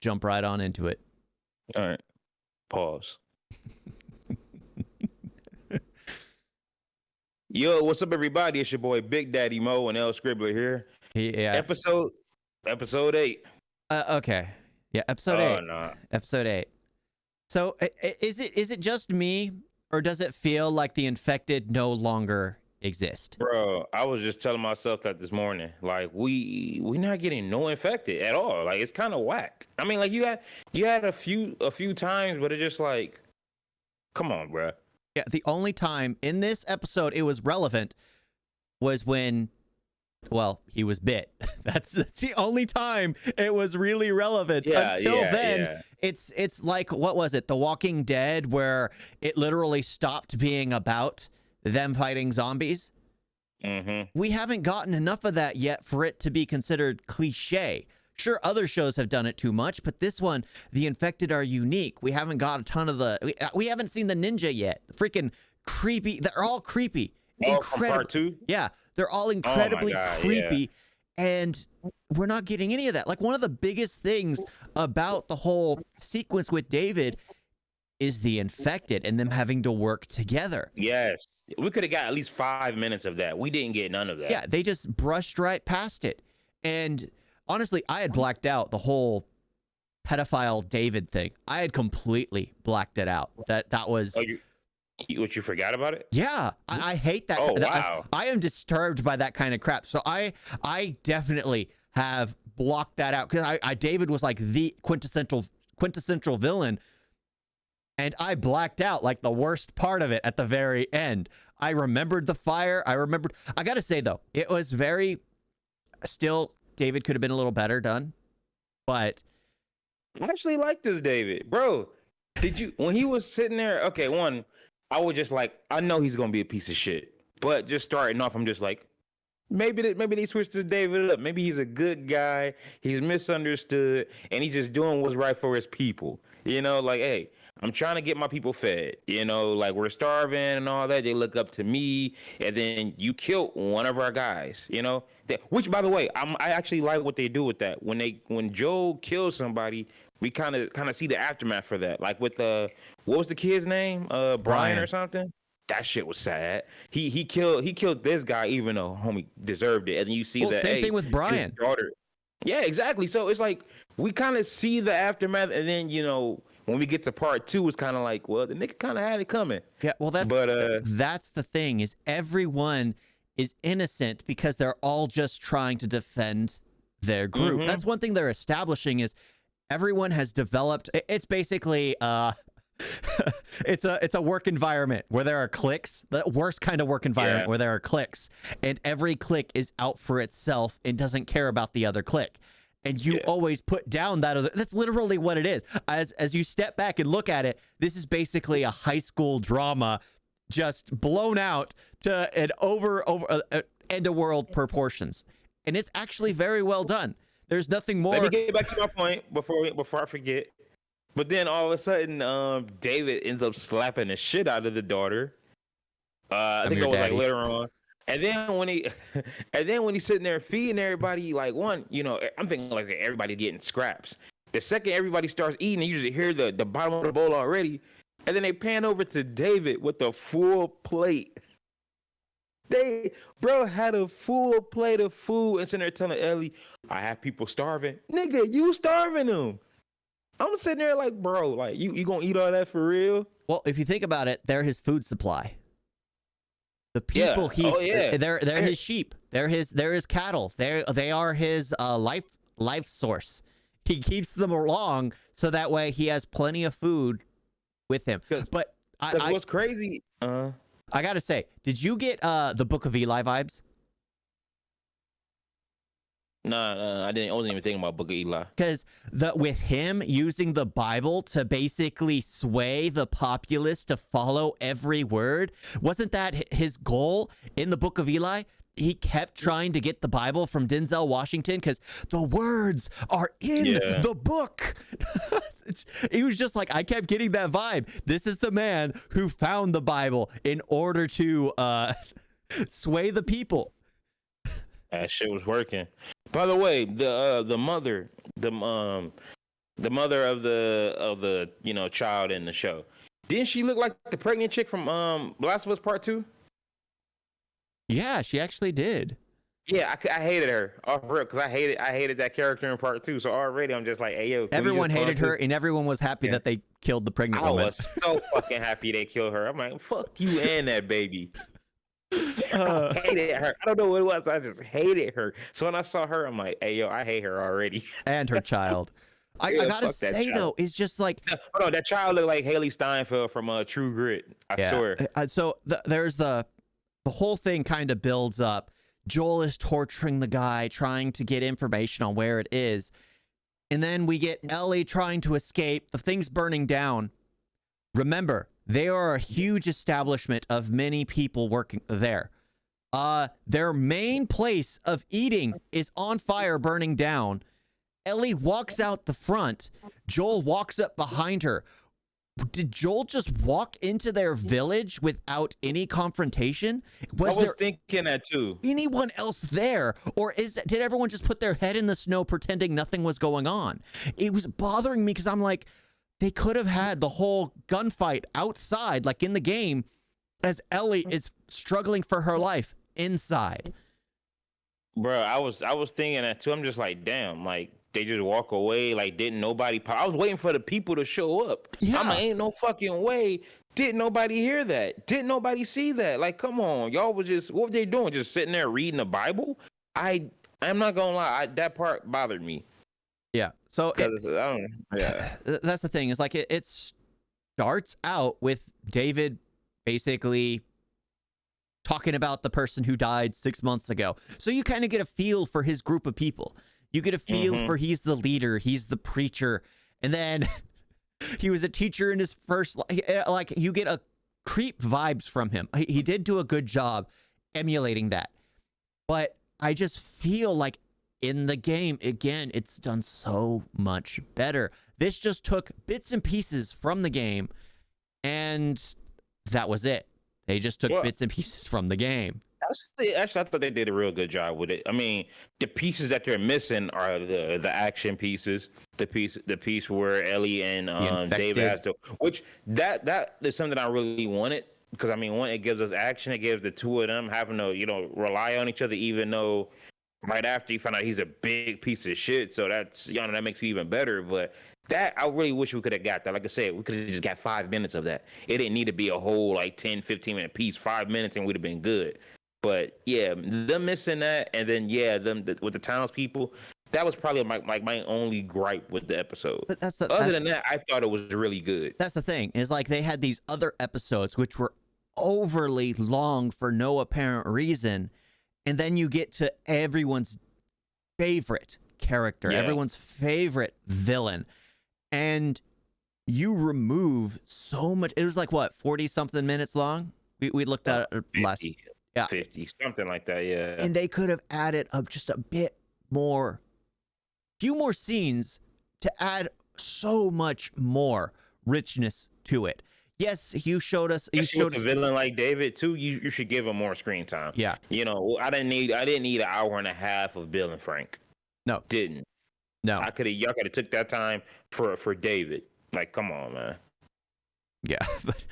jump right on into it. All right. Pause. Yo, what's up, everybody? It's your boy Big Daddy Mo and EL-SCRIBBLER here. Yeah. Episode 8. Okay. Yeah. Episode 8. No. Episode 8. So is it just me, or does it feel like the infected no longer exist? Bro, I was just telling myself that this morning. Like, we not getting no infected at all. Like, it's kind of whack. I mean, like, you had a few times, but it's just like, come on, bro. Yeah, the only time in this episode it was relevant was when, well, he was bit. That's the only time it was really relevant. Until then, it's like, what was it? The Walking Dead, where it literally stopped being about them fighting zombies. Mm-hmm. We haven't gotten enough of that yet for it to be considered cliche. Sure, other shows have done it too much, but this one, the infected are unique. We haven't got a ton of we haven't seen the ninja yet. The freaking creepy. They're all creepy. Incredible. Part 2? Yeah, they're all incredibly creepy, yeah. And we're not getting any of that. Like, one of the biggest things about the whole sequence with David is the infected and them having to work together. Yes. We could have got at least 5 minutes of that. We didn't get none of that. Yeah, they just brushed right past it. And honestly, I had blacked out the whole pedophile David thing. I had completely blacked it out. That was... Oh, you forgot about it? Yeah, I hate that. Oh, wow. I am disturbed by that kind of crap. So I definitely have blocked that out, because David was like the quintessential villain, and I blacked out like the worst part of it at the very end. I remembered the fire. I gotta say though, it was very still. David could have been a little better done, but I actually like this David, bro. Did you, when he was sitting there? Okay, one, I was just like, I know he's gonna be a piece of shit, but just starting off, I'm just like, maybe they switched this David up. Maybe he's a good guy. He's misunderstood, and he's just doing what's right for his people. You know, like, hey, I'm trying to get my people fed. You know, like, we're starving and all that. They look up to me, and then you killed one of our guys. You know, which, by the way, I actually like what they do with that. When Joel kills somebody, we kind of see the aftermath for that. Like with what was the kid's name? Brian or something. That shit was sad. He killed this guy even though homie deserved it. And then you see that same thing with Brian. Daughter. Yeah, exactly. So it's like we kind of see the aftermath, and then, you know, when we get to part 2, it's kind of like, well, the nigga kind of had it coming. Yeah, well, that's the thing, is everyone is innocent because they're all just trying to defend their group. Mm-hmm. That's one thing they're establishing, is everyone has developed. It's basically it's a work environment where there are cliques, the worst kind of work environment, where there are cliques, and every clique is out for itself and doesn't care about the other clique. And you always put down that other. That's literally what it is. As you step back and look at it, this is basically a high school drama, just blown out to an over end of world proportions, and it's actually very well done. There's nothing more. Let me get back to my point before I forget. But then all of a sudden, David ends up slapping the shit out of the daughter. I think it was like later on. And then when he's sitting there feeding everybody, like, one, you know, I'm thinking like everybody getting scraps. The second everybody starts eating, you usually hear the bottom of the bowl already. And then they pan over to David with a full plate. Bro had a full plate of food and sitting there telling Ellie, I have people starving. Nigga, you starving them. I'm sitting there like, bro, like, you gonna eat all that for real? Well, if you think about it, they're his food supply. The people they're his sheep. They're his cattle. They are his life source. He keeps them along so that way he has plenty of food with him. But what's crazy? I gotta say, did you get the Book of Eli vibes? No, I wasn't even thinking about Book of Eli. Because with him using the Bible to basically sway the populace to follow every word, wasn't that his goal in the Book of Eli? He kept trying to get the Bible from Denzel Washington because the words are in the book. He was just like, I kept getting that vibe. This is the man who found the Bible in order to sway the people. That shit was working. By the way, the mother, the mother of the child in the show. Didn't she look like the pregnant chick from Last of Us Part 2? Yeah, she actually did. Yeah, I hated her off real because I hated that character in Part 2. So already I'm just like, hey yo, Everyone hated her, and everyone was happy that they killed the pregnant woman. I was so fucking happy they killed her. I'm like, fuck you and that baby. I hated her. I don't know what it was. I just hated her. So when I saw her, I'm like, hey yo, I hate her already. And her child. I gotta say though, it's just like, hold on, that child looked like Haley Steinfeld from True Grit. I swear. So there's the whole thing kind of builds up. Joel is torturing the guy, trying to get information on where it is. And then we get Ellie trying to escape. The thing's burning down. Remember, they are a huge establishment of many people working there. Their main place of eating is on fire, burning down. Ellie walks out the front. Joel walks up behind her. Did Joel just walk into their village without any confrontation? I was thinking that too. Anyone else there? Or did everyone just put their head in the snow pretending nothing was going on? It was bothering me because I'm like, they could have had the whole gunfight outside, like in the game, as Ellie is struggling for her life inside. Bro, I was thinking that too. I'm just like, damn, like they just walk away, like didn't nobody pop. I was waiting for the people to show up. Yeah. I'm like, ain't no fucking way. Didn't nobody hear that? Didn't nobody see that? Like, come on, y'all was just, what were they doing? Just sitting there reading the Bible? I'm not gonna lie, that part bothered me. Yeah. So that's the thing. Is like it starts out with David basically talking about the person who died 6 months ago. So you kind of get a feel for his group of people. You get a feel for he's the leader, he's the preacher, and then he was a teacher in his first. Like you get a creep vibes from him. He did do a good job emulating that, but I just feel like in the game again, it's done so much better. This just took bits and pieces from the game, and that was it. They just took bits and pieces from the game. Actually, I thought they did a real good job with it. I mean, the pieces that they're missing are the action pieces. The piece where Ellie and David has to, which that is something I really wanted because I mean, one, it gives us action. It gives the two of them having to rely on each other, even though right after you find out he's a big piece of shit. So that's that makes it even better. But that I really wish we could have got that. Like I said, we could have just got 5 minutes of that. It didn't need to be a whole like 10, 15-minute piece. 5 minutes and we'd have been good. But yeah, them missing that, and then with the townspeople, that was probably my only gripe with the episode. But other than that, I thought it was really good. That's the thing, is like they had these other episodes which were overly long for no apparent reason, and then you get to everyone's favorite character, everyone's favorite villain, and you remove so much. It was like what, 40-something minutes long? We looked at it last. 50, something like that, yeah. And they could have added up just a bit more, few more scenes to add so much more richness to it. Yes, you showed us. You showed us a villain like David too. You should give him more screen time. Yeah, I didn't need an hour and a half of Bill and Frank. No, didn't. No, y'all could have took that time for David. Like, come on, man. Yeah, but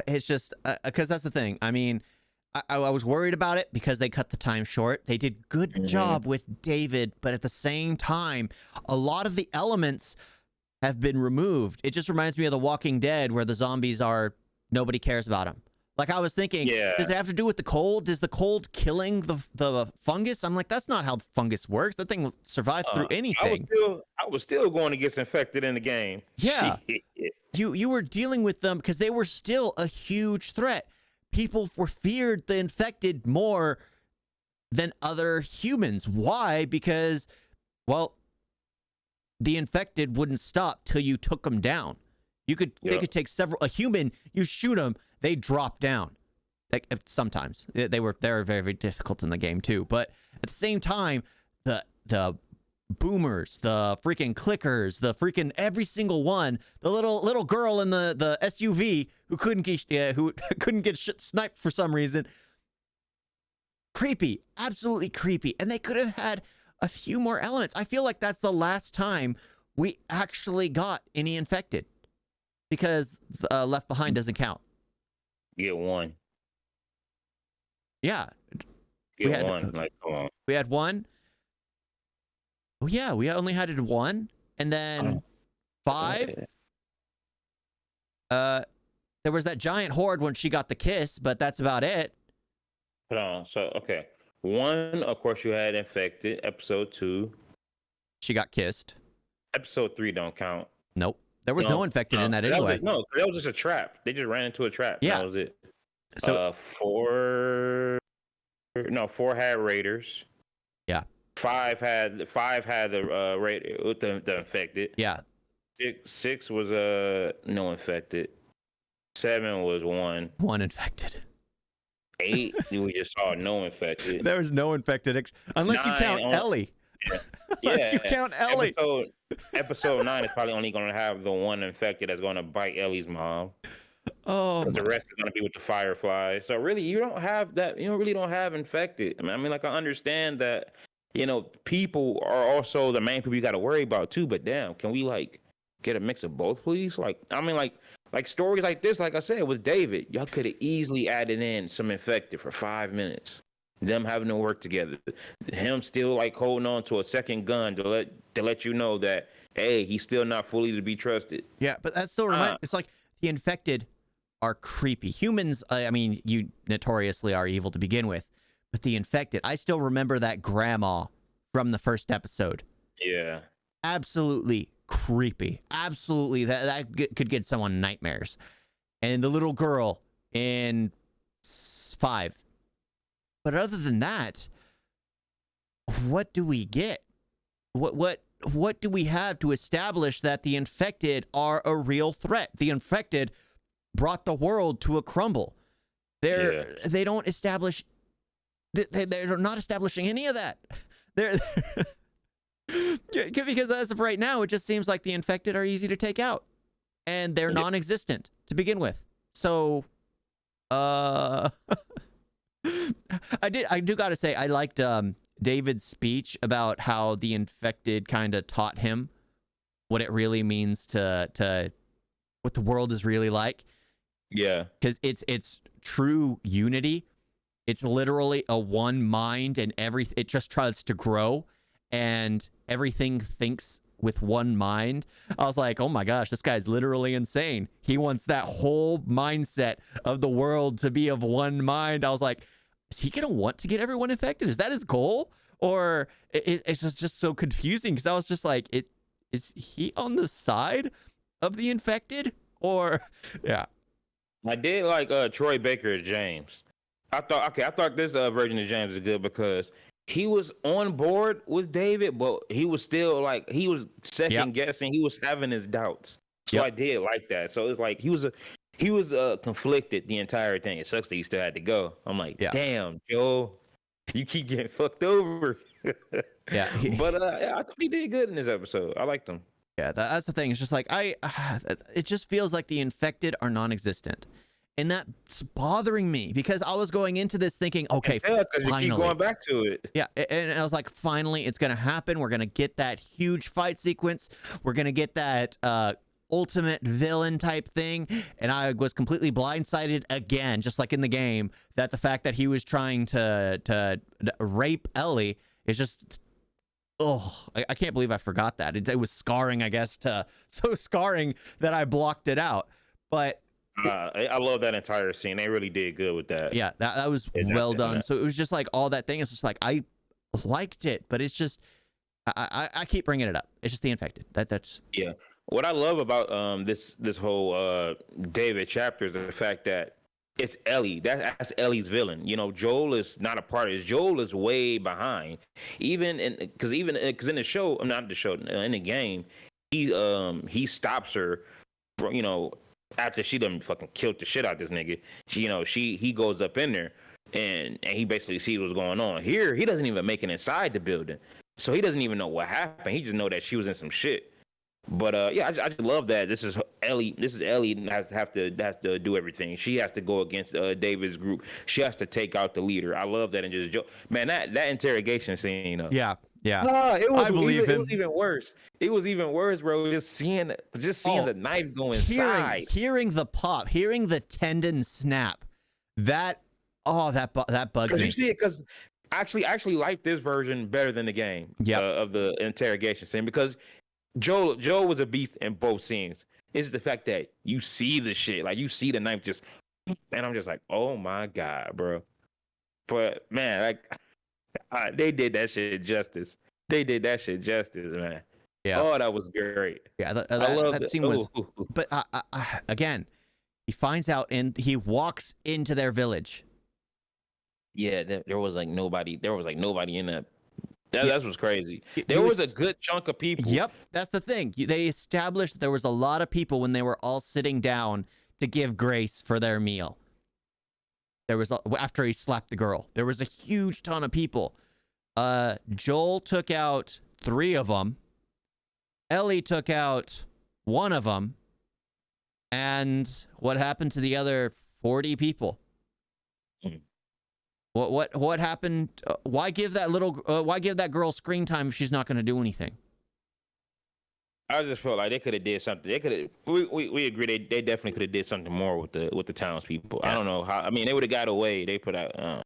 it's just because that's the thing. I mean. I was worried about it because they cut the time short. They did good job with David, but at the same time, a lot of the elements have been removed. It just reminds me of The Walking Dead, where the zombies are, nobody cares about them. Like I was thinking, does it have to do with the cold? Is the cold killing the fungus? I'm like, that's not how fungus works. That thing will survive through anything. I was still going to get infected in the game. Yeah, you were dealing with them because they were still a huge threat. People were feared the infected more than other humans. Why? Because, well, the infected wouldn't stop till you took them down. They could take a human, you shoot them, they drop down. Like sometimes they're very, very difficult in the game too. But at the same time, the boomers, the freaking clickers, the freaking every single one, the little girl in the SUV who couldn't get sniped for some reason. Creepy, absolutely creepy. And they could have had a few more elements. I feel like that's the last time we actually got any infected because Left Behind doesn't count. You get one. Yeah. You get one. Like, come on. We had one. Oh, yeah. We only had one. And then 5. There was that giant horde when she got the kiss, but that's about it. Hold on. So, okay. 1, of course, you had infected. Episode 2. She got kissed. Episode 3 don't count. Nope. There was no infected in that anyway. That was just a trap. They just ran into a trap. Yeah. That was it. So 4 had Raiders. Yeah. 5 had the Raider with the infected. Yeah. 6 was no infected. 7 was one infected. 8 we just saw no infected. There was no infected unless 9, you count Ellie. Unless you count Ellie. Episode 9 is probably only going to have the one infected that's going to bite Ellie's mom. Oh, because the rest is going to be with the Fireflies. So really, you don't have that. You really don't have infected. I mean, like I understand that. People are also the main people you got to worry about too. But damn, can we like get a mix of both, please? Like, I mean, like stories like this, like I said with David, y'all could have easily added in some infected for 5 minutes. Them having to work together, him still like holding on to a second gun to let you know that hey, he's still not fully to be trusted. Yeah, but that still reminds. It's like the infected are creepy. Humans, I mean, you notoriously are evil to begin with, but the infected, I still remember that grandma from the first episode. Yeah, absolutely creepy. Absolutely, that could get someone nightmares. And the little girl in 5. But other than that, what do we get? What do we have to establish that the infected are a real threat? The infected brought the world to a crumble. They don't establish. They're not establishing any of that. They're because as of right now, it just seems like the infected are easy to take out, and they're non-existent to begin with. So, I do gotta say I liked David's speech about how the infected kind of taught him what it really means to what the world is really like. Yeah, because it's true unity. It's literally a one mind, and it just tries to grow, and everything thinks with one mind. I was like, oh my gosh, this guy's literally insane. He wants that whole mindset of the world to be of one mind. I was like, is he gonna want to get everyone infected? Is that his goal? Or it's just so confusing, because I was just like, is he on the side of the infected? Or yeah. I did like Troy Baker as James. I thought this version of James is good because he was on board with David, but he was still like he was second guessing. He was having his doubts. So I did like that. So it's like he was conflicted the entire thing. It sucks that he still had to go. I'm like, damn, Joe, you keep getting fucked over. Yeah, but I thought he did good in this episode. I liked him. Yeah, that's the thing. It's just like it just feels like the infected are non-existent, and that's bothering me because I was going into this thinking, okay, because finally. You keep going back to it. Yeah, and I was like, finally, it's gonna happen. We're gonna get that huge fight sequence. We're gonna get that ultimate villain type thing, and I was completely blindsided again, just like in the game, that the fact that he was trying to rape Ellie is just. Oh, I can't believe I forgot that. It was scarring, I guess, so scarring that I blocked it out. But I love that entire scene. They really did good with that. Yeah, that was well done. So it was just like all that thing. It's just like I liked it, but it's just I keep bringing it up. It's just the infected. That's yeah. What I love about this whole David chapter is the fact that it's Ellie. That's Ellie's villain. Joel is not a part of it. Joel is way behind. Because in the show, not the show, in the game, he stops her from, after she done fucking killed the shit out of this nigga. He goes up in there and he basically sees what's going on. Here, he doesn't even make it inside the building. So he doesn't even know what happened. He just know that she was in some shit. But I just love that this is Ellie. This is Ellie has to do everything. She has to go against David's group. She has to take out the leader. I love that. And just man, that interrogation scene. Yeah, Yeah, No, I believe it was him. even worse. It was even worse, bro. Just seeing the knife go inside. Hearing the pop, hearing the tendon snap, that that bugged Because you me. see it, because I actually like this version better than the game. Yep. Of the interrogation scene, because Joel was a beast in both scenes. It's the fact that you see the shit, like you see the knife just, and I'm just like, oh my god, bro. But man, like they did that shit justice. They did that shit justice, man. Yeah. Oh, that was great. Yeah, I love that scene was. But again, he finds out and he walks into their village. Yeah, there was like nobody. There was like nobody in that. Yeah. That's what's crazy. There was a good chunk of people. Yep, that's the thing. They established there was a lot of people when they were all sitting down to give grace for their meal. There was after he slapped the girl. There was a huge ton of people. Joel took out 3 of them. Ellie took out 1 of them. And what happened to the other 40 people? What happened? Why give that girl screen time if she's not going to do anything? I just felt like they could have did something. They could have. We agree. They definitely could have did something more with the townspeople. Yeah. I don't know how. I mean, they would have got away. They put out.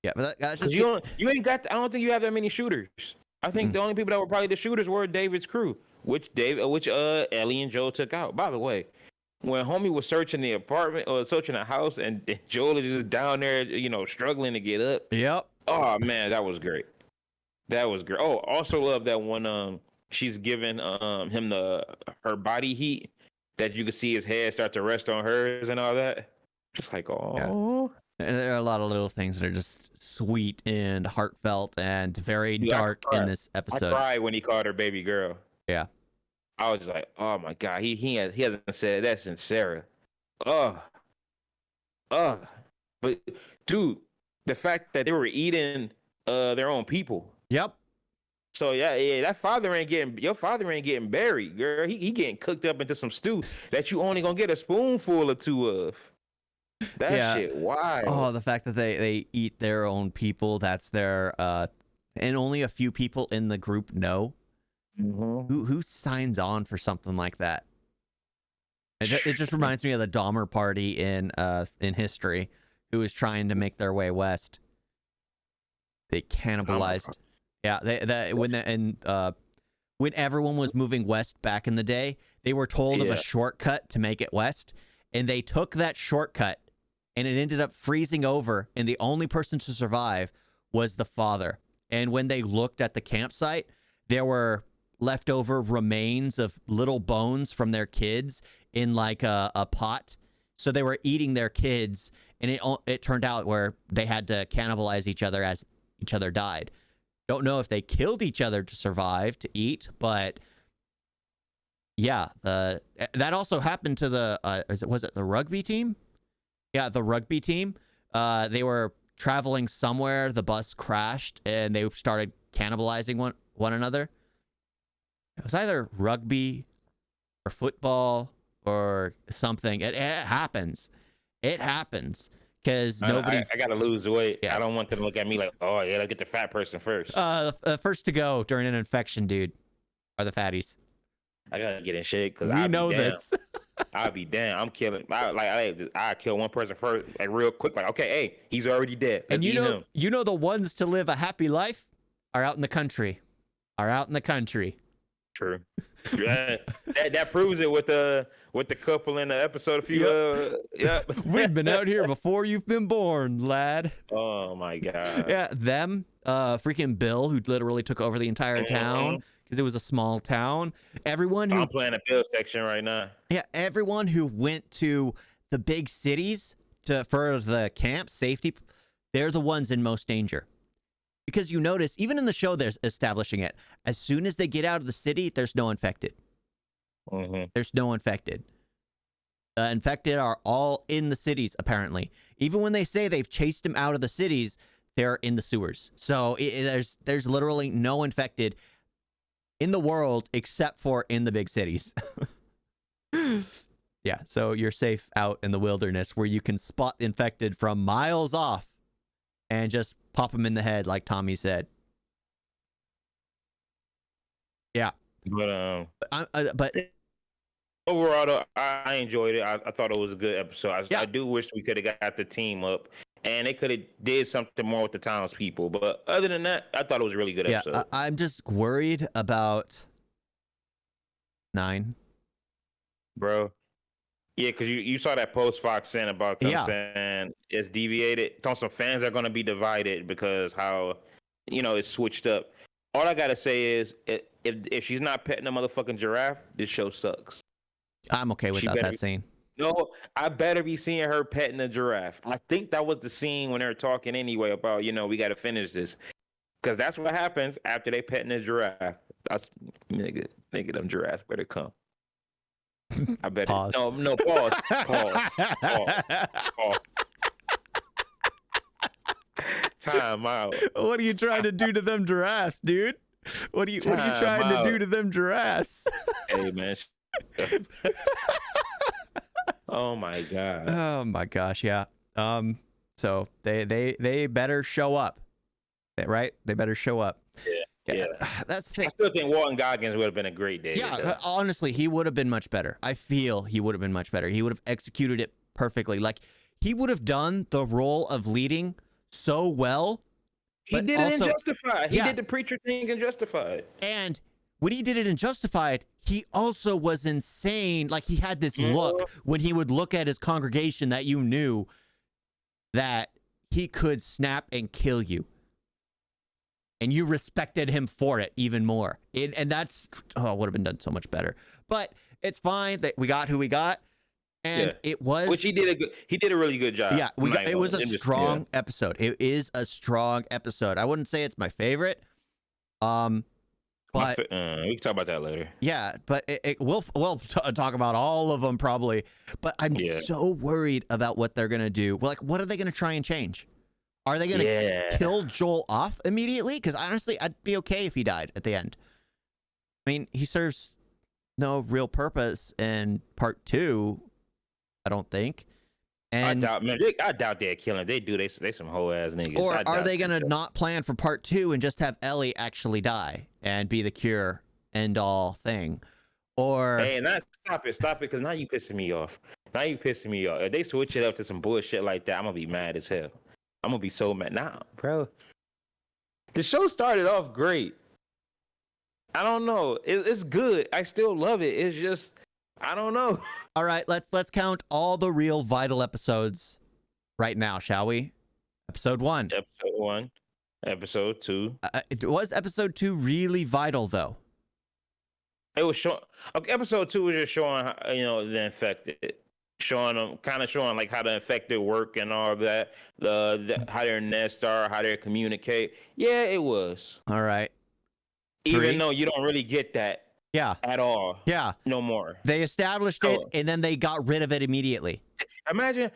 Yeah, but that's just you ain't got. I don't think you have that many shooters. I think the only people that were probably the shooters were David's crew, which Ellie and Joel took out. By the way, when homie was searching the apartment or searching the house, and Joel is just down there, struggling to get up. Yep. Oh man, that was great. That was great. Oh, also love that one. She's giving him her body heat, that you can see his head start to rest on hers and all that. Just like, oh. Yeah. And there are a lot of little things that are just sweet and heartfelt and very dark in this episode. I cried when he called her baby girl. Yeah. I was just like, oh my god, he hasn't said that since Sarah. But dude, the fact that they were eating their own people. Yep. So yeah, your father ain't getting buried, girl. He getting cooked up into some stew that you only gonna get a spoonful or 2 of. That shit wild. Oh, the fact that they eat their own people, that's their and only a few people in the group know. Mm-hmm. Who signs on for something like that? It just reminds me of the Dahmer party in history, who was trying to make their way west. They cannibalized. Yeah, when everyone was moving west back in the day, they were told of a shortcut to make it west, and they took that shortcut, and it ended up freezing over, and the only person to survive was the father. And when they looked at the campsite, there were leftover remains of little bones from their kids in like a pot. So they were eating their kids, and it turned out where they had to cannibalize each other as each other died. Don't know if they killed each other to survive, to eat, but yeah, that also happened to was it the rugby team? Yeah, the rugby team. They were traveling somewhere, the bus crashed, and they started cannibalizing one another. It was either rugby or football or something. It happens. It happens. Because nobody. I gotta lose weight. Yeah. I don't want them to look at me like, oh yeah, let's get the fat person first. First to go during an infection, dude, are the fatties. I gotta get in shape because we know this. I'll be damn. I'm killing. I kill one person first, like real quick. Like, okay, hey, he's already dead. Let's and you know the ones to live a happy life are out in the country. True. that proves it with the couple in the episode. We've been out here before you've been born, lad. Oh my god. Yeah, them. Freaking Bill, who literally took over the entire town because it was a small town. Everyone who I'm playing a Bill section right now. Yeah, everyone who went to the big cities for the camp safety, they're the ones in most danger. Because you notice, even in the show, they're establishing it. As soon as they get out of the city, there's no infected. There's no infected. The infected are all in the cities, apparently. Even when they say they've chased them out of the cities, they're in the sewers. So there's literally no infected in the world except for in the big cities. Yeah, so you're safe out in the wilderness where you can spot the infected from miles off and just pop them in the head like Tommy said. But overall, though, I enjoyed it. I thought it was a good episode. Yeah. I do wish we could have got the team up, and they could have did something more with the townspeople. But other than that, I thought it was a really good yeah, episode. I'm just worried about 9. Bro. Yeah, because you saw that post Fox sent about them saying it's deviated. Some fans are going to be divided because how, it's switched up. All I got to say is if she's not petting a motherfucking giraffe, this show sucks. I'm okay without that scene. No, I better be seeing her petting a giraffe. I think that was the scene when they were talking anyway about, we got to finish this. Because that's what happens after they petting a giraffe. That's, nigga, them giraffes better come. I bet. Pause. No, pause. Time out. What are you trying to do to them giraffes, dude? What are you trying to do to them giraffes? Hey, man. Oh my god. Oh my gosh, yeah. So they better show up. Right? They better show up. Yeah. That's the thing. I still think Walton Goggins would have been a great day. Yeah, honestly, he would have been much better. I feel he would have been much better. He would have executed it perfectly. Like, he would have done the role of leading so well. He did it in Justified. He did the preacher thing in Justified. And when he did it in Justified, he also was insane. Like, he had this look when he would look at his congregation that you knew that he could snap and kill you. And you respected him for it even more. And that's, would have been done so much better. But it's fine that we got who we got. And it was, which he did a really good job. Yeah, it was a strong episode. It is a strong episode. I wouldn't say it's my favorite. But we can talk about that later. Yeah, but we'll talk about all of them probably. But I'm so worried about what they're gonna do. Like, what are they gonna try and change? Are they going to kill Joel off immediately? Because honestly, I'd be okay if he died at the end. I mean, he serves no real purpose in part 2, I don't think. And I doubt they'd kill him. They do. They some whole ass niggas. Or are they going to not plan for part 2 and just have Ellie actually die and be the cure end all thing? Or hey, stop it, because now you pissing me off. If they switch it up to some bullshit like that, I'm gonna be mad as hell. I'm gonna be so mad now, bro. The show started off great. I don't know. It's good. I still love it. It's just, I don't know. All right, let's count all the real vital episodes right now, shall we? Episode 1. Episode 1. Episode 2. Was episode 2 really vital though? It was showing. Okay, episode 2 was just showing, the infected. Showing like how the infected work and all of that, how their nests are, how they communicate. Yeah, it was. All right. Even though you don't really get that. Yeah. At all. Yeah. No more. They established it and then they got rid of it immediately. Imagine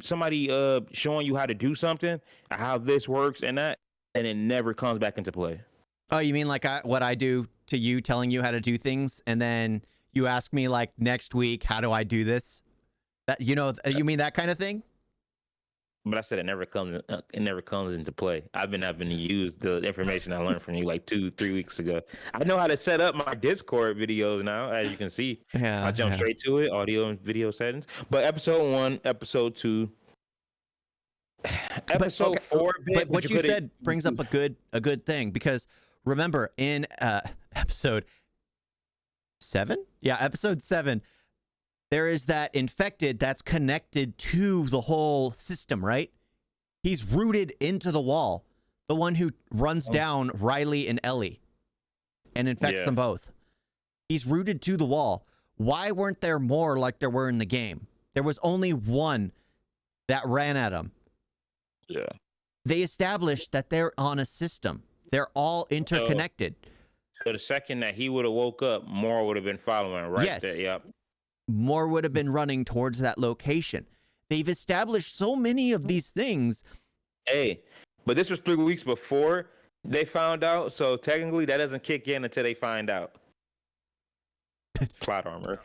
somebody showing you how to do something, how this works and that, and it never comes back into play. Oh, you mean like what I do to you, telling you how to do things, and then you ask me like next week, how do I do this? That you mean that kind of thing? But I said it never comes into play. I've been having to use the information I learned from you like 2-3 weeks ago. I know how to set up my Discord videos now, as you can see. Yeah, I jump straight to it, audio and video settings. But episode 1, episode 2, episode 4. But what you said brings up a good thing, because remember in episode 7? Yeah, episode 7. There is that infected that's connected to the whole system, right? He's rooted into the wall. The one who runs down Riley and Ellie and infects them both. He's rooted to the wall. Why weren't there more like there were in the game? There was only one that ran at him. Yeah. They established that they're on a system. They're all interconnected. So the second that he would have woke up, more would have been following right yes. there. Yep. More would have been running towards that location. They've established so many of these things. Hey, but this was 3 weeks before they found out, so technically that doesn't kick in until they find out. Plot armor.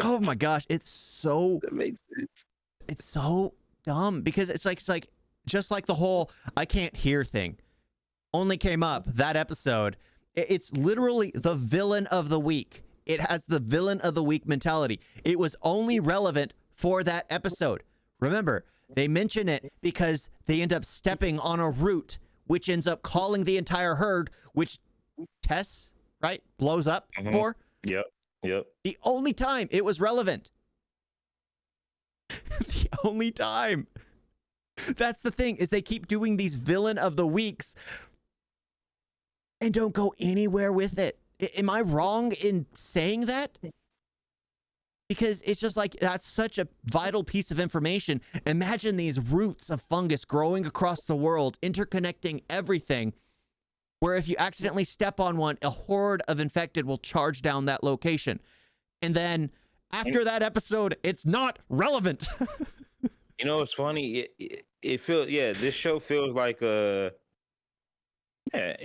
Oh my gosh, it's so that makes sense. It's so dumb because it's like just like the whole I can't hear thing only came up that episode. It's literally the villain of the week. It has the villain of the week mentality. It was only relevant for that episode. Remember, they mention it because they end up stepping on a root, which ends up calling the entire herd, which Tess, right, blows up for. Yep. The only time it was relevant. The only time. That's the thing, is they keep doing these villain of the weeks and don't go anywhere with it. Am I wrong in saying that? Because it's just like, that's such a vital piece of information. Imagine these roots of fungus growing across the world, interconnecting everything, where if you accidentally step on one, a horde of infected will charge down that location. And then after that episode, it's not relevant. You know, it's funny. It feels, this show feels like it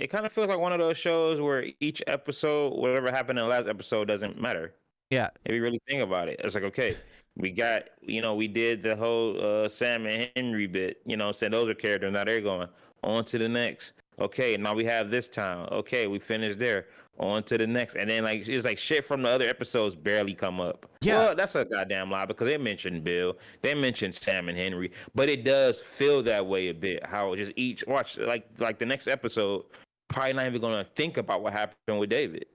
kind of feels like one of those shows where each episode, whatever happened in the last episode, doesn't matter. Yeah. If you really think about it, it's like, okay, we got, we did the whole Sam and Henry bit, saying those are characters. Now they're going on to the next. Okay, now we have this town. Okay, we finished there. On to the next. And then it's like shit from the other episodes barely come up. Yeah. Well, that's a goddamn lie because they mentioned Bill. They mentioned Sam and Henry. But it does feel that way a bit. How just each watch like the next episode, probably not even gonna think about what happened with David.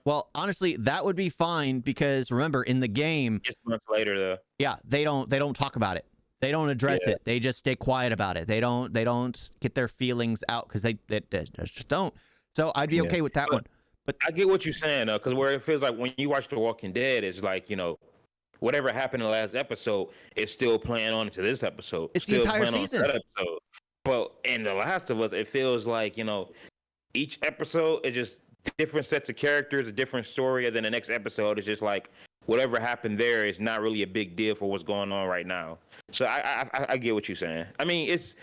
Well, honestly, that would be fine because remember, in the game, just months later though. Yeah, they don't talk about it. They don't address it. They just stay quiet about it. They don't get their feelings out because they just don't. So I'd be okay with that one. But I get what you're saying though, because where it feels like when you watch The Walking Dead, it's like, whatever happened in the last episode is still playing on into this episode. It's still the entire season. That episode. But in The Last of Us, it feels like, each episode is just different sets of characters, a different story, and then the next episode is just like whatever happened there is not really a big deal for what's going on right now. So I get what you're saying. I mean, it's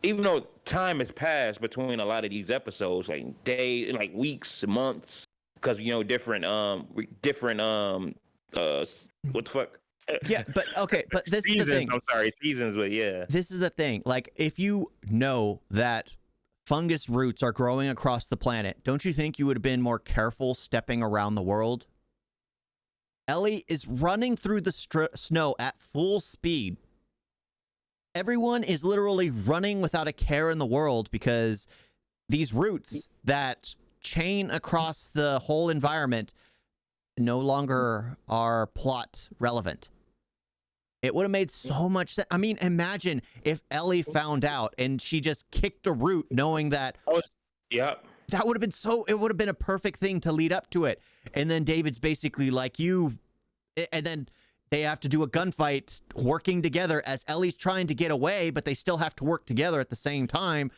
even though time has passed between a lot of these episodes, like weeks, months, because different what the fuck. Yeah, but okay, but this seasons, is the thing. I'm sorry, seasons, but yeah. This is the thing. Like, if you know that fungus roots are growing across the planet, don't you think you would have been more careful stepping around the world? Ellie is running through the snow at full speed. Everyone is literally running without a care in the world because these roots that chain across the whole environment no longer are plot relevant. It would have made so much sense. I mean, imagine if Ellie found out and she just kicked a root knowing that. That would have been it would have been a perfect thing to lead up to it. And then David's basically like, and then they have to do a gunfight working together as Ellie's trying to get away, but they still have to work together at the same time.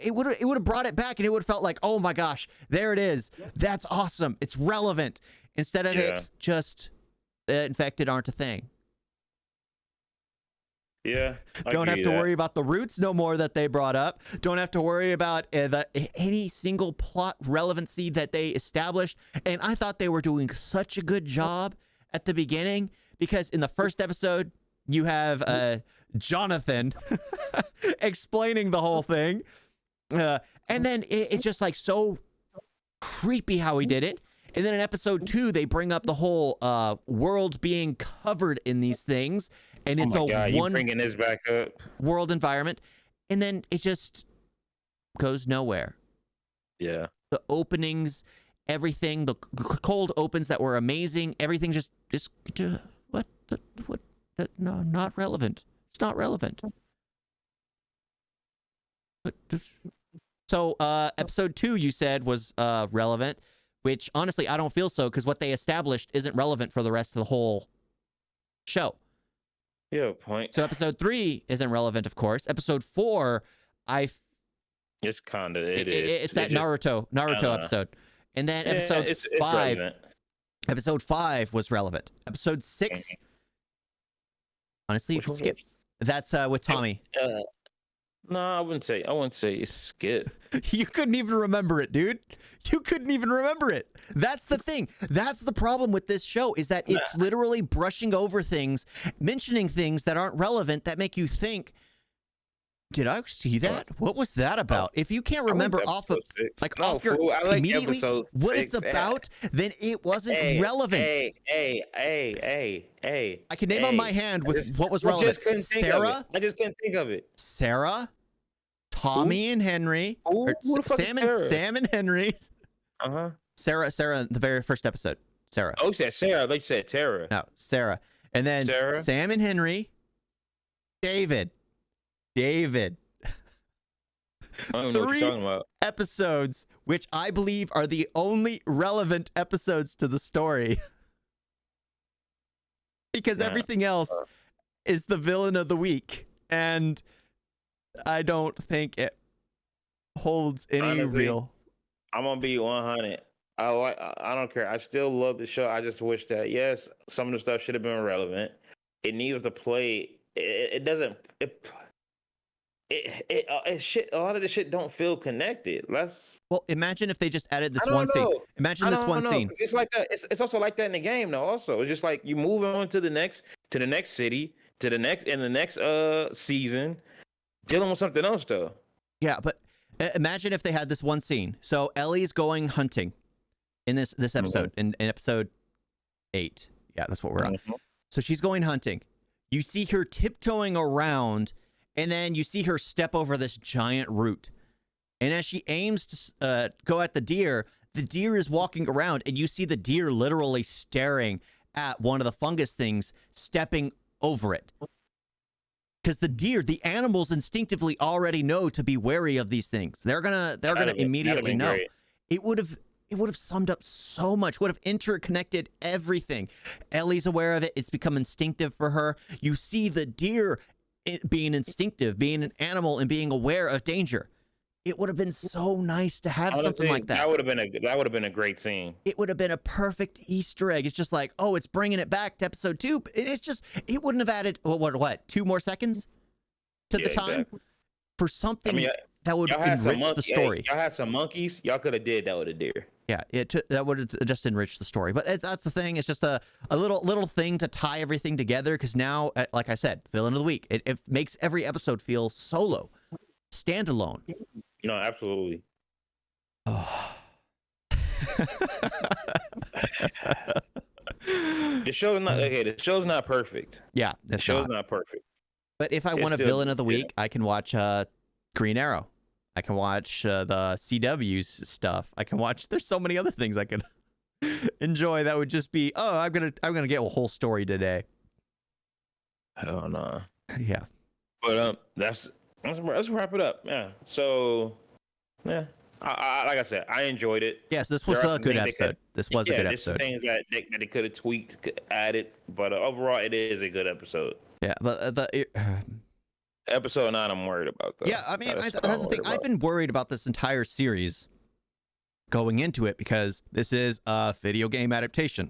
It would have brought it back and it would have felt like, oh my gosh, there it is. That's awesome. It's relevant. Instead of it just infected aren't a thing. Yeah. Don't have to worry about the roots no more that they brought up. Don't have to worry about any single plot relevancy that they established. And I thought they were doing such a good job at the beginning because in the first episode, you have Jonathan explaining the whole thing. And then it's just like so creepy how he did it. And then in episode 2, they bring up the whole world being covered in these things. And it's one bringing this back up world environment. And then it just goes nowhere. Yeah. The openings, everything, the cold opens that were amazing. Everything just what? No, not relevant. It's not relevant. So episode 2 you said was relevant, which honestly I don't feel so because what they established isn't relevant for the rest of the whole show. Yeah, point. So episode 3 isn't relevant, of course. Episode 4, it's kind of it's that Naruto episode, and then episode 5. Relevant. Episode 5 was relevant. Episode 6, honestly, you can skip. That's with Tommy. No, I wouldn't say it's skip. You couldn't even remember it, dude. You couldn't even remember it. That's the thing. That's the problem with this show is that it's literally brushing over things, mentioning things that aren't relevant that make you think Did I see that? What was that about? If you can't I like remember off of episode 6. like No, off your fool, I like immediately episode what 6. it's about, then it wasn't relevant. Hey. I can name on my hand with what was I relevant. just couldn't think of it. I just couldn't think of it. Sarah, Tommy and Henry, Who or the fuck is Sarah? Sam and Henry. Uh-huh. Sarah, the very first episode. Sarah. Oh, you said Sarah. They said Tara. No, Sarah. And then Sarah? Sam and Henry, David. I don't know what you're talking about. Episodes, which I believe are the only relevant episodes to the story. Because everything else is the villain of the week. And I don't think it holds any real. I'm going to be 100. I don't care. I still love the show. I just wish that, yes, some of the stuff should have been relevant. It needs to play. It doesn't. Shit. A lot of the shit don't feel connected. Well, imagine if they just added this one scene. Imagine this one scene. It's like that. It's also like that in the game, though. Also, it's just like you move on to the next city, to the next season, dealing with something else, though. Yeah, but imagine if they had this one scene. So Ellie's going hunting in this episode, in episode 8. Yeah, that's what we're on. So she's going hunting. You see her tiptoeing around, and then you see her step over this giant root. And as she aims to go at the deer is walking around, and you see the deer literally staring at one of the fungus things, stepping over it. Because the animals instinctively already know to be wary of these things. They're gonna immediately know. Great. It would have summed up so much. Would have interconnected everything. Ellie's aware of it. It's become instinctive for her. You see the deer being instinctive, being an animal, and being aware of danger. It would have been so nice to have something like that. That would have been a great scene. It would have been a perfect Easter egg. It's just like, oh, it's bringing it back to episode 2. It wouldn't have added what 2 more seconds to the time for something that would enrich the story. Y'all had some monkeys. Y'all could have did that with a deer. Yeah, that would have just enriched the story. But that's the thing. It's just a little thing to tie everything together. Because now, like I said, villain of the week. It makes every episode feel solo, standalone. No, absolutely. Oh. The show's not perfect. Yeah, the show's not perfect. But if I want a villain of the week, I can watch Green Arrow. I can watch the CW's stuff. I can watch. There's so many other things I can enjoy. That would just be, I'm gonna get a whole story today. Hell no. Yeah. But let's wrap it up. Yeah. So, yeah. Like I said, I enjoyed it. Yes, this was a good episode. This was a good episode. Things that they could have tweaked, added, but overall, it is a good episode. Yeah, but episode 9, I'm worried about. Though. Yeah, I mean, that's the thing. I've been worried about this entire series going into it because this is a video game adaptation.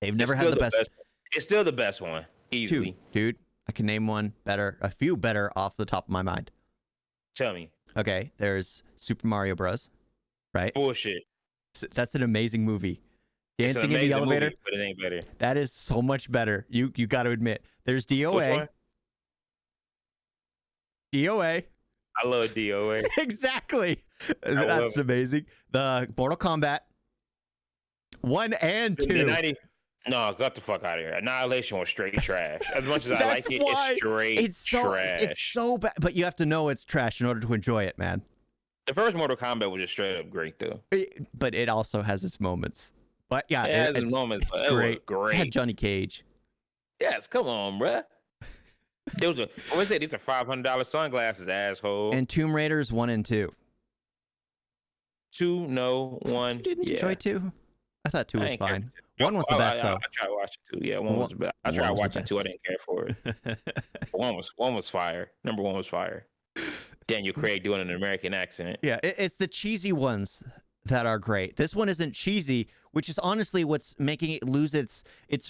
They've never had the best. It's still the best one, easily. Dude, I can name a few better off the top of my mind. Tell me. Okay, there's Super Mario Bros. Right? Bullshit. That's an amazing movie. Dancing in the elevator, movie, but it ain't better. That is so much better. You got to admit. There's DOA. Which one? DOA. I love DOA. Exactly. That's amazing. The Mortal Kombat 1 and 2. No, got the fuck out of here. Annihilation was straight trash. As much as I like it, it's straight trash. It's so bad, but you have to know it's trash in order to enjoy it, man. The first Mortal Kombat was just straight up great, though. But it also has its moments. But yeah, it has its moments. It's great. It had Johnny Cage. Yes, come on, bruh. These are $500 sunglasses, asshole. And Tomb Raiders 1 and 2. 2, no. 1. You didn't enjoy 2? I thought 2 was fine. 1 was the best, though. I tried watching 2. Yeah, 1 was the best. I tried watching 2. I didn't care for it. 1 was fire. Number 1 was fire. Daniel Craig doing an American accent. Yeah, it's the cheesy ones that are great. This one isn't cheesy, which is honestly what's making it lose its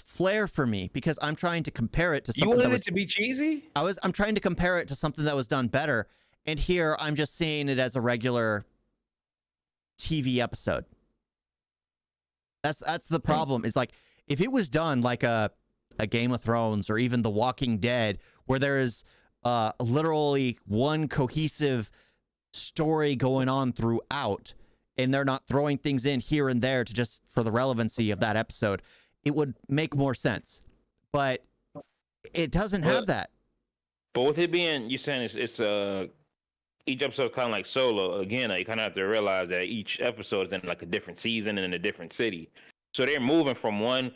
flair for me, because I'm trying to compare it to something. You wanted it to be cheesy? I'm trying to compare it to something that was done better, and here I'm just seeing it as a regular TV episode. That's the problem. Is like if it was done like a Game of Thrones or even The Walking Dead, where there is literally one cohesive story going on throughout, and they're not throwing things in here and there to just for the relevancy of that episode, it would make more sense. But it doesn't have that. But with it being, you're saying it's each episode kind of like Solo. Again, you kind of have to realize that each episode is in like a different season and in a different city. So they're moving from one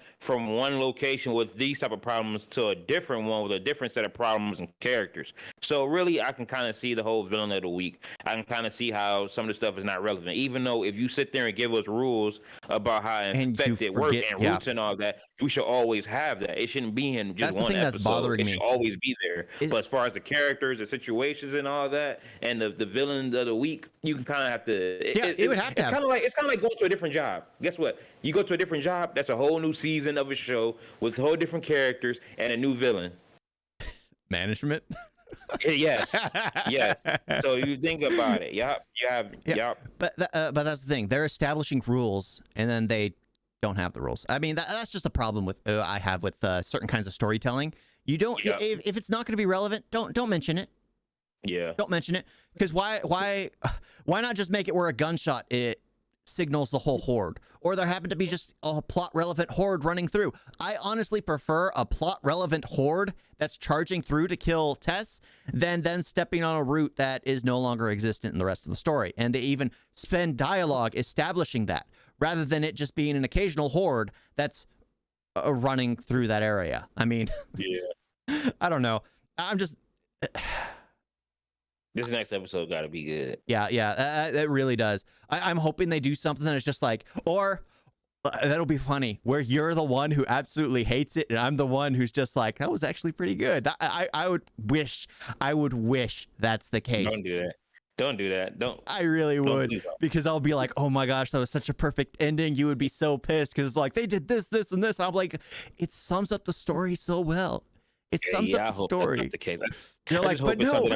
location with these type of problems to a different one with a different set of problems and characters. So really, I can kind of see the whole villain of the week. I can kind of see how some of the stuff is not relevant. Even though if you sit there and give us rules about how infected work and roots and all that, we should always have that. It shouldn't be in just one episode. That's bothering me. It should always be there. But as far as the characters, the situations, and all that, and the villain of the week, you can kind of have to. It would have to. It's kind of like going to a different job. Guess what? You go to a different job. That's a whole new season of a show with whole different characters and a new villain. Management. Yes. So you think about it. Yep. But that's the thing. They're establishing rules, and then they don't have the rules. I mean, that's just a problem with I have with certain kinds of storytelling. You don't if it's not going to be relevant, don't mention it. Yeah. Don't mention it, because why not just make it where a gunshot signals the whole horde, or there happened to be just a plot relevant horde running through. I honestly prefer a plot relevant horde that's charging through to kill Tess than stepping on a route that is no longer existent in the rest of the story. And they even spend dialogue establishing that, rather than it just being an occasional horde that's running through that area. I mean, yeah. I don't know. I'm just. This next episode got to be good. Yeah, it really does. I'm hoping they do something that is just like, or that'll be funny, where you're the one who absolutely hates it, and I'm the one who's just like, that was actually pretty good. I would wish that's the case. Don't do that. I really would, because I'll be like, oh my gosh, that was such a perfect ending. You would be so pissed because it's like they did this, and this. I'm like, it sums up the story so well. It sums up the story. That's not the case. You're like, but no,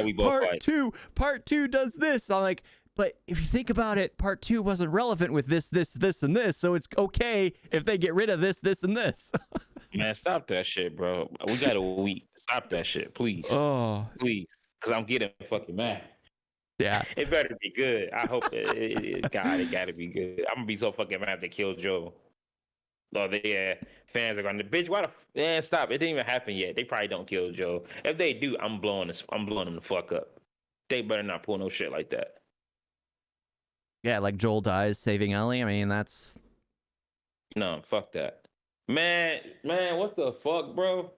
part two does this. I'm like, but if you think about it, part 2 wasn't relevant with this, and this. So it's okay if they get rid of this, and this. Man, stop that shit, bro. We got a week. Stop that shit, please. Oh, please, because I'm getting fucking mad. Yeah, it better be good. I hope it gotta be good. I'm gonna be so fucking mad they killed Joe. Oh, fans are going to bitch. Man, stop! It didn't even happen yet. They probably don't kill Joe. If they do, I'm blowing them the fuck up. They better not pull no shit like that. Yeah, like Joel dies saving Ellie. I mean, that's no, fuck that. Man, what the fuck, bro?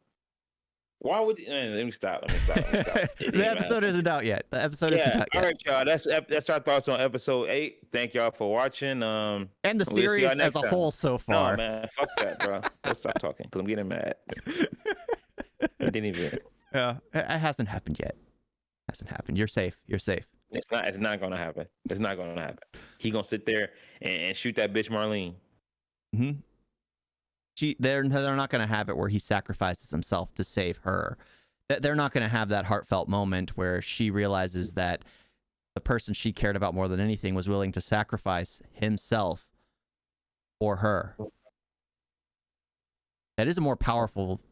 Why would let me stop. The episode isn't out yet. The episode isn't out yet. All right, y'all. That's our thoughts on episode 8. Thank y'all for watching. And the series as a whole so far. No, man, fuck that, bro. Let's stop talking because I'm getting mad. It didn't even. Yeah, it hasn't happened yet. You're safe. It's not gonna happen. It's not gonna happen. He gonna sit there and shoot that bitch Marlene. Mm-hmm. They're not going to have it where he sacrifices himself to save her. They're not going to have that heartfelt moment where she realizes that the person she cared about more than anything was willing to sacrifice himself for her. That is a more powerful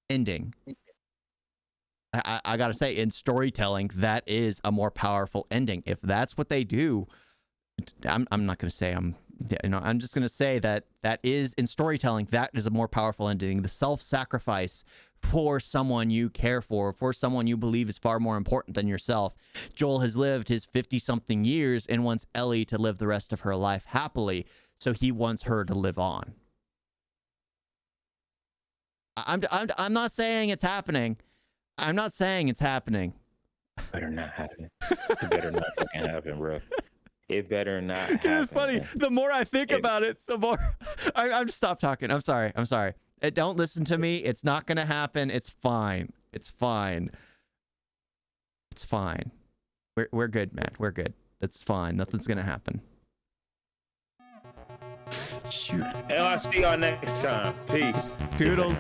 ending. I got to say, in storytelling, that is a more powerful ending. If that's what they do, I'm not going to say I'm just going to say that is, in storytelling, that is a more powerful ending. The self-sacrifice for someone you care for someone you believe is far more important than yourself. Joel has lived his 50-something years and wants Ellie to live the rest of her life happily, so he wants her to live on. I'm not saying it's happening. I'm not saying it's happening. Better not happen. It better not fucking happen, bro. It better not happen. It's funny. Man. The more I think about it, the more I'm stop talking. I'm sorry. Don't listen to me. It's not gonna happen. It's fine. We're good, man. We're good. It's fine. Nothing's gonna happen. Shoot. And I'll see y'all next time. Peace. Toodles.